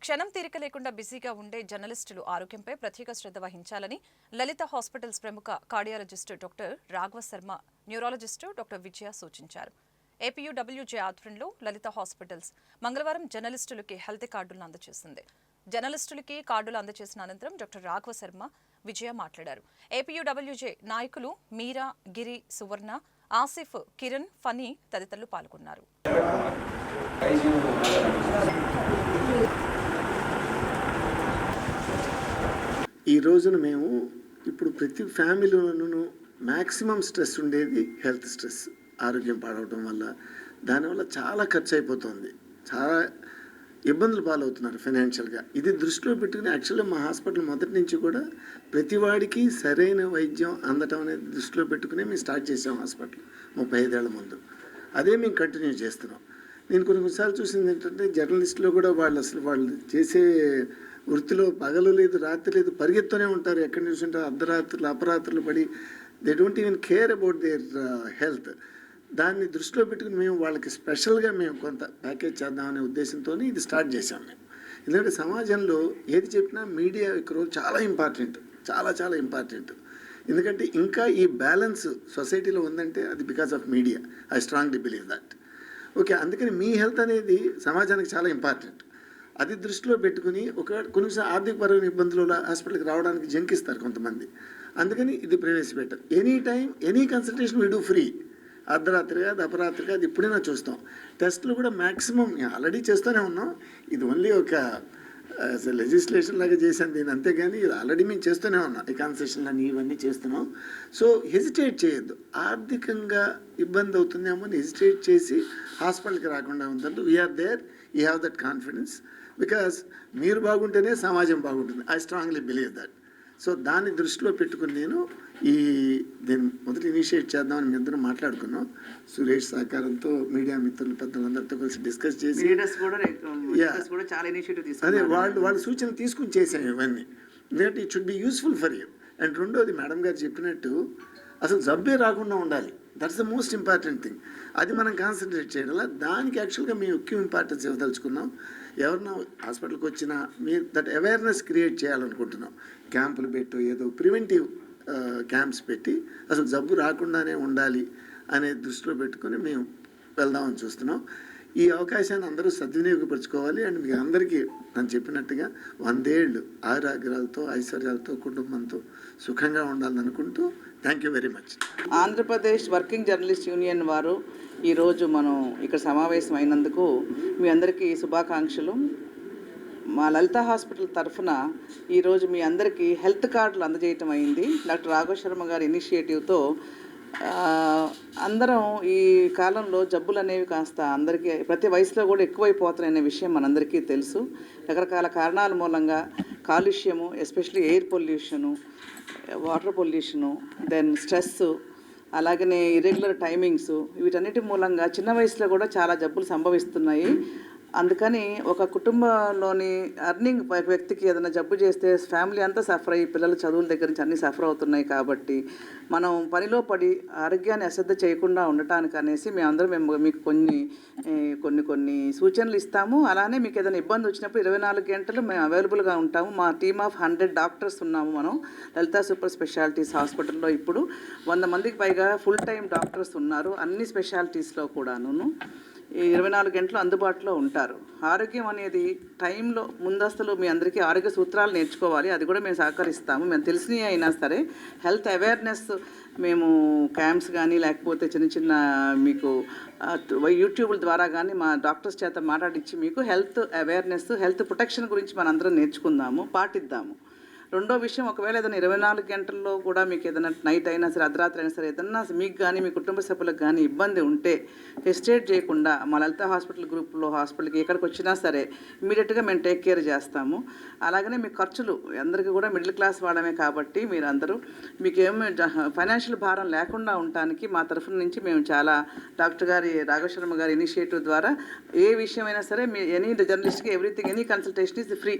క్షణం తీరిక లేకుండా బిజీగా ఉండే జర్నలిస్టులు ఆరోగ్యంపై ప్రత్యేక శ్రద్ధ వహించాలని లలిత హాస్పిటల్స్ ప్రముఖ cardiologist doctor Raghava Sharma, neurologist doctor Vijaya సూచించారు. ఏపీయూడబ్ల్యూజే ఆధ్వర్యంలో లలిత హాస్పిటల్స్ మంగళవారం జర్నలిస్టులకి హెల్త్ కార్డులను అందజేసింది. జర్నలిస్టులకి కార్డులు అందజేసిన అనంతరం డాక్టర్ రాఘవ శర్మ, విజయ మాట్లాడారు. ఏపీయూడబ్ల్యూజే నాయకులు మీరా, గిరి, సువర్ణ, ఆసిఫ్, కిరణ్, ఫనీ తదితరులు పాల్గొన్నారు. ఈ రోజున మేము ఇప్పుడు ప్రతి ఫ్యామిలీలోనూ మ్యాక్సిమం స్ట్రెస్ ఉండేది హెల్త్ స్ట్రెస్. ఆరోగ్యం పాడవటం వల్ల దానివల్ల చాలా ఖర్చు అయిపోతుంది, చాలా ఇబ్బందులు పాలవుతున్నారు ఫైనాన్షియల్గా. ఇది దృష్టిలో పెట్టుకుని యాక్చువల్గా మా హాస్పిటల్ మొదటి నుంచి కూడా ప్రతి వాడికి సరైన వైద్యం అందటం అనేది దృష్టిలో పెట్టుకుని మేము స్టార్ట్ చేసాం హాస్పిటల్ 35 ఏళ్ల ముందు. అదే మేము కంటిన్యూ చేస్తున్నాం. నేను కొన్నిసార్లు చూసింది ఏంటంటే జర్నలిస్టులో కూడా వాళ్ళు చేసే వృత్తిలో పగలు లేదు, రాత్రి లేదు, పరిగెత్తూనే ఉంటారు. ఎక్కడ చూసుంటారు అర్ధరాత్రులు, అపరాత్రులు పడి they don't even care about their health. దాన్ని దృష్టిలో పెట్టుకుని మేము వాళ్ళకి స్పెషల్గా మేము కొంత ప్యాకేజ్ చేద్దామనే ఉద్దేశంతో ఇది స్టార్ట్ చేసాం మేము. ఎందుకంటే సమాజంలో ఏది చెప్పినా మీడియా ఇక్కడ చాలా ఇంపార్టెంట్, చాలా చాలా ఇంపార్టెంట్. ఎందుకంటే ఇంకా ఈ బ్యాలెన్స్ సొసైటీలో ఉందంటే అది because of media. I strongly believe that. Okay, అందుకని మీ హెల్త్ అనేది సమాజానికి చాలా ఇంపార్టెంట్. అది దృష్టిలో పెట్టుకుని కొన్నిసార్లు ఆర్థికపరమైన ఇబ్బందులు హాస్పిటల్కి రావడానికి జంకిస్తారు కొంతమంది. అందుకని ఇది ప్రవేశపెట్టారు. Any time any consultation we do free. అర్ధరాత్రి కాదు, అపరాత్రి కాదు, ఇప్పుడైనా చూస్తాం. టెస్టులు కూడా మ్యాక్సిమం ఆల్రెడీ చేస్తూనే ఉన్నాం. ఇది ఓన్లీ ఒక లెజిస్లేషన్ లాగా చేశాను దీన్ని, అంతేగాని ఇది ఆల్రెడీ మేము చేస్తూనే ఉన్నాం. ఈ కన్సెషన్లు అని ఇవన్నీ చేస్తున్నాం. సో హెజిటేట్ చేయొద్దు. ఆర్థికంగా ఇబ్బంది అవుతుందేమో అని హెజిటేట్ చేసి హాస్పిటల్కి రాకుండా ఉందంటే we are there, you have that confidence. Because మీరు బాగుంటేనే సమాజం బాగుంటుంది. I strongly believe that. So దాన్ని దృష్టిలో పెట్టుకుని నేను దీన్ని మొదటి ఇనిషియేట్ చేద్దామని మీ ఇద్దరు మాట్లాడుకున్నాం. సురేష్ సహకారంతో, మీడియా మిత్రులు, పెద్దలందరితో కలిసి డిస్కస్ చేసి అదే వాళ్ళ సూచనలు తీసుకుని చేసాం ఇవన్నీ. ఎందుకంటే it should be useful for you. And రెండోది మేడం గారు చెప్పినట్టు అసలు జబ్బే రాకుండా ఉండాలి. That's the most important thing. అది మనం కాన్సన్ట్రేట్ చేయడం. దానికి యాక్చువల్గా మేము ఎక్కువ ఇంపార్టెన్స్ ఇవ్వదలుచుకున్నాం. ఎవరన్నా హాస్పిటల్కి వచ్చినా మీరు దట్ అవేర్నెస్ క్రియేట్ చేయాలనుకుంటున్నాం. క్యాంపులు పెట్టు, ఏదో ప్రివెంటివ్ క్యాంప్స్ పెట్టి అసలు జబ్బు రాకుండానే ఉండాలి అనే దృష్టిలో పెట్టుకుని మేము వెళ్దామని చూస్తున్నాం. ఈ అవకాశాన్ని అందరూ సద్వినియోగపరచుకోవాలి. అండ్ మీ అందరికీ నేను చెప్పినట్టుగా 100 ఏళ్ళు ఆరోగ్యాలతో, ఐశ్వర్యాలతో, కుటుంబంతో సుఖంగా ఉండాలని అనుకుంటూ thank you very much. Andhra Pradesh working journalist union వారు ఈరోజు మనం ఇక్కడ సమావేశం అయినందుకు మీ అందరికీ శుభాకాంక్షలు. మా లలిత హాస్పిటల్ తరఫున ఈరోజు మీ అందరికీ హెల్త్ కార్డులు అందజేయటం అయింది. డాక్టర్ రాఘవ శర్మ గారి ఇనిషియేటివ్తో అందరం ఈ కాలంలో జబ్బులు అనేవి కాస్త అందరికీ ప్రతి వయసులో కూడా ఎక్కువైపోతున్నాయనే విషయం మనందరికీ తెలుసు. రకరకాల కారణాల మూలంగా కాలుష్యము, especially air pollution, water pollution, then stress, అలాగనే ఇర్రెగ్యులర్ టైమింగ్స్, వీటన్నిటి మూలంగా చిన్న వయసులో కూడా చాలా జబ్బులు సంభవిస్తున్నాయి. అందుకని ఒక కుటుంబంలోని అర్నింగ్ వ్యక్తికి ఏదైనా జబ్బు చేస్తే ఫ్యామిలీ అంతా సఫర్ అయ్యి పిల్లల చదువుల దగ్గర నుంచి అన్నీ సఫర్ అవుతున్నాయి. కాబట్టి మనం పనిలో పడి ఆరోగ్యాన్ని అశ్రద్ధ చేయకుండా ఉండటానికి అనేసి మేము మీకు కొన్ని సూచనలు ఇస్తాము. అలానే మీకు ఏదైనా ఇబ్బంది వచ్చినప్పుడు 24 గంటలు మేము అవైలబుల్గా ఉంటాము. మా టీమ్ ఆఫ్ 100 డాక్టర్స్ ఉన్నాము మనం లలిత సూపర్ స్పెషాలిటీస్ హాస్పిటల్లో. ఇప్పుడు 100 మందికి పైగా ఫుల్ టైం డాక్టర్స్ ఉన్నారు అన్ని స్పెషాలిటీస్లో కూడాను. 24 గంటలు అందుబాటులో ఉంటారు. ఆరోగ్యం అనేది టైంలో ముందస్తులు మీ అందరికీ ఆరోగ్య సూత్రాలు నేర్చుకోవాలి. అది కూడా మేము సహకరిస్తాము. మేము తెలిసినవి అయినా సరే హెల్త్ అవేర్నెస్ మేము క్యాంప్స్ కానీ లేకపోతే చిన్న మీకు యూట్యూబ్ల ద్వారా కానీ మా డాక్టర్స్ చేత మాట్లాడించి మీకు హెల్త్ అవేర్నెస్, హెల్త్ ప్రొటెక్షన్ గురించి మనందరం నేర్చుకుందాము, పాటిద్దాము. రెండో విషయం, ఒకవేళ ఏదైనా 24 గంటల్లో కూడా మీకు ఏదైనా నైట్ అయినా సరే, అర్ధరాత్రి అయినా సరే, ఏదన్నా మీకు కానీ మీ కుటుంబ సభ్యులకు కానీ ఇబ్బంది ఉంటే హెసిటేట్ చేయకుండా మా లలిత హాస్పిటల్ గ్రూప్లో హాస్పిటల్కి ఎక్కడికి వచ్చినా సరే ఇమీడియట్గా మేము టేక్ కేర్ చేస్తాము. అలాగనే మీ ఖర్చులు అందరికీ కూడా మిడిల్ క్లాస్ వాడమే కాబట్టి మీరు అందరూ మీకేమో ఫైనాన్షియల్ భారం లేకుండా ఉండటానికి మా తరఫున నుంచి మేము చాలా డాక్టర్ గారి రాఘవ శర్మ గారి ఇనిషియేటివ్ ద్వారా ఏ విషయమైనా సరే మీ ఎనీ జర్నలిస్ట్కి everything, any consultation is free.